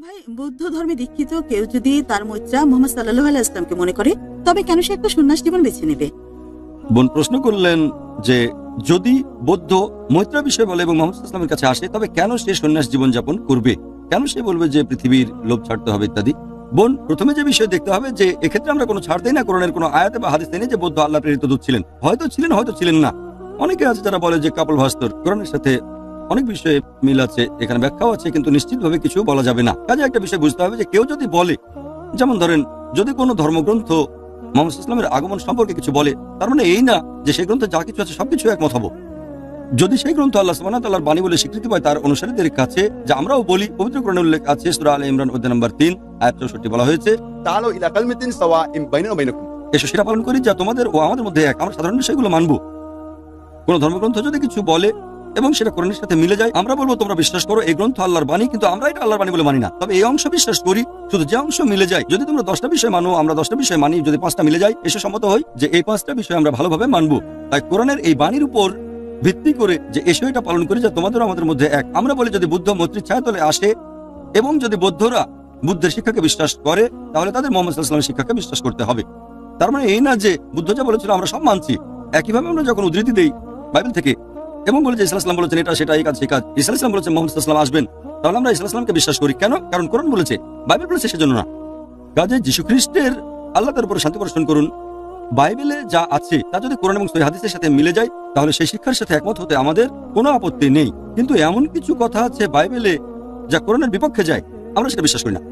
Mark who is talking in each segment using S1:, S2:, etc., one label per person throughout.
S1: ভাই, বৌদ্ধ ধর্মে দীক্ষিত কেউ যদি তার মুদ্রা মোহাম্মদ সাল্লাল্লাহু আলাইহি ওয়াসাল্লামকে মনে করে, তবে কেন সে একটা সন্ন্যাস জীবন বেছে নেবে?
S2: বোন প্রশ্ন করলেন যে যদি বৌদ্ধ মৈত্রা বিষয় বলে এবং মোহাম্মদ সাল্লাল্লাহু আলাইহি ওয়াসাল্লামের কাছে আসে, তবে কেন সে সন্ন্যাস জীবন যাপন করবে, কেন সে বলবে যে পৃথিবীর লোভ ছাড়তে হবে ইত্যাদি। বোন, প্রথমে যে বিষয় দেখতে হবে যে এক্ষেত্রে আমরা কোনো ছাড় দেই না, কোরআনের কোনো আয়াতে বা হাদিসে নেই যে বৌদ্ধ আল্লাহ প্রেরিত দূত ছিলেন। হয়তো ছিলেন, হয়তো ছিলেন না। অনেকে আছে যারা বলে যে কাপল ভাস্তর, কোরআনের সাথে অনেক বিষয়ে মিল আছে, এখানে ব্যাখ্যাও আছে, কিন্তু নিশ্চিতভাবে কিছু বলা যাবে না। কাজে একটা বিষয় বুঝতে হবে যে কেউ যদি বলে, যেমন ধরেন যদি কোনো ধর্মগ্রন্থ মোহাম্মদ ইসলামের আগমন সম্পর্কে কিছু বলে, তার মানে এই না যে সেই গ্রন্থে যা কিছু আছে সবকিছু একমত হবো। যদি সেই গ্রন্থ আল্লাহ সুবহানাহু ওয়া তাআলার বাণী বলে স্বীকৃতি পায় তার অনুসারীদের কাছে, যা আমরাও বলি, পবিত্র কোরআনে উল্লেখ আছে, সূরা আলে ইমরান অধ্যায় নম্বর 3 আয়াত 64 বলা হয়েছে,
S3: তাআলু ইলা কালিমাতিন সাওয়াইন বাইনানা ওয়া বাইনাকুম,
S2: এসো সেটা পালন করি যা তোমাদের ও আমাদের মধ্যে এক। আমরা সাধারণ বিষয়গুলো মানবো। কোন ধর্মগ্রন্থ যদি কিছু বলে এবং সেটা কোরআনের সাথে মিলে যায়, আমরা বলবো তোমরা বিশ্বাস করো এই গ্রন্থ আল্লাহর বাণী, কিন্তু আমরা এটা আল্লাহর বাণী বলে মানি না। তবে এই অংশ বিশ্বাস করি, শুধু যে অংশ মিলে যায়। যদি তোমরা 10টা বিষয় মানো, আমরা 10টা বিষয় মানি, যদি 5টা মিলে যায়, এসে সম্মত হই যে এই 5টা বিষয় আমরা ভালোভাবে মানবো। তাই কোরআনের এই বাণীর উপর ভিত্তি করে যে এসো এটা পালন করি যা তোমাদের আমাদের মধ্যে এক। আমরা বলি যদি বুদ্ধ মৈত্রীর ছায়াতলে আসে এবং যদি বৌদ্ধরা বুদ্ধের শিক্ষাকে বিশ্বাস করে, তাহলে তাদের মোহাম্মদ সাল্লাল্লাহু আলাইহি ওয়াসাল্লামের শিক্ষাকে বিশ্বাস করতে হবে। তার মানে এই না যে বুদ্ধ যা বলেছিল আমরা সব মানছি। একইভাবে আমরা যখন উদ্ধৃতি দেই বাইবেল থেকে এবং বলি যে ইসা আলাইহিস সালাম বলেছেন এটা সেটা এই কাজ সেই কাজ, ইসা আলাইহিস সালাম বলেছেন মোহাম্মদ সাল্লাল্লাহু আলাইহি ওয়াসাল্লাম আসবেন, তাহলে আমরা ইসা আলাইহিস সালামকে বিশ্বাস করি। কেন? কারণ কোরআন বলেছে, বাইবেল বলেছে, সেজন্য না। কাজে যীশু খ্রিস্টের, আল্লাহ তার উপর শান্তি বর্ষণ করুন, বাইবেলে যা আছে তা যদি কোরআন এবং সহিহ হাদিসের সাথে মিলে যায়, তাহলে সেই শিক্ষার সাথে একমত হতে আমাদের কোনো আপত্তি নেই। কিন্তু এমন কিছু কথা আছে বাইবেলে যা কোরআনের বিপক্ষে যায়, আমরা সেটা বিশ্বাস করি না।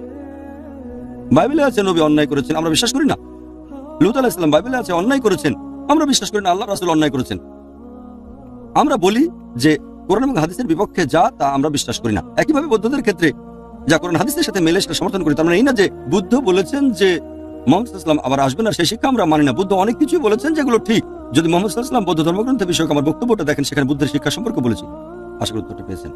S2: বাইবেলে আছে নবী অন্যায় করেছেন, আমরা বিশ্বাস করি না। লূত আলাইহিস সালাম বাইবেলে আছে অন্যায় করেছেন, আমরা বিশ্বাস করি না। আল্লাহ রাসূল অন্যায় করেছেন। আমরা বলি যে কোরআন এবং হাদিসের বিপক্ষে যা, তা আমরা বিশ্বাস করি না। একইভাবে বৌদ্ধদের ক্ষেত্রে যা কোরআন হাদিসের সাথে মেলে সেটা সমর্থন করি। তার মানে এই না যে বুদ্ধ বলেছেন যে মোহাম্মদ সাল্লাল্লাহু আলাইহি ওয়াসাল্লাম আবার আসবেন আর সেই শিক্ষা আমরা মানি না। বুদ্ধ অনেক কিছুই বলেছেন যেগুলো ঠিক। যদি মোহাম্মদ সাল্লাল্লাহু আলাইহি ওয়াসাল্লাম বৌদ্ধ ধর্মগ্রন্থের বিষয়ক আমার বক্তব্যটা দেখেন, সেখানে বুদ্ধের শিক্ষা সম্পর্কে বলেছি। আশা করি উত্তরটা পেয়েছেন।